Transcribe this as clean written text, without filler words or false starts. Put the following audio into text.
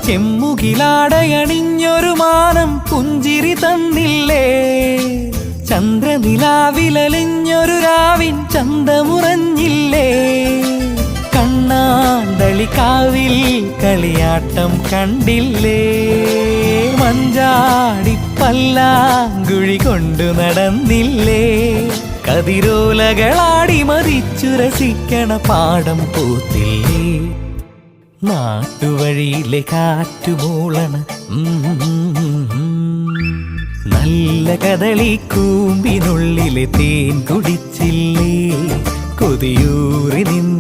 ചെമ്മുകിലാടയണിഞ്ഞൊരു മാനം പുഞ്ചിരി തന്നില്ലേ, ചന്ദ്രനിലാവിലലിഞ്ഞൊരു രാവിൻ ചന്തമുറഞ്ഞില്ലേ, കണ്ണാന്തളിക്കാവിൽ കളിയാട്ടം കണ്ടില്ലേ, മഞ്ചാടി പല്ലാങ്കുഴി കൊണ്ടു നടന്നില്ലേ, കതിരോലകളാടി മതിച്ചു രസിക്കണ പാടം പൂത്തില്ലേ, നാട്ടുവഴിയിലെ കാറ്റുമൂളണ നല്ല കദളി കൂമ്പിനുള്ളിലെ തേൻ കുടിച്ചില്ലേ, കൊതിയൂറി നിന്ന്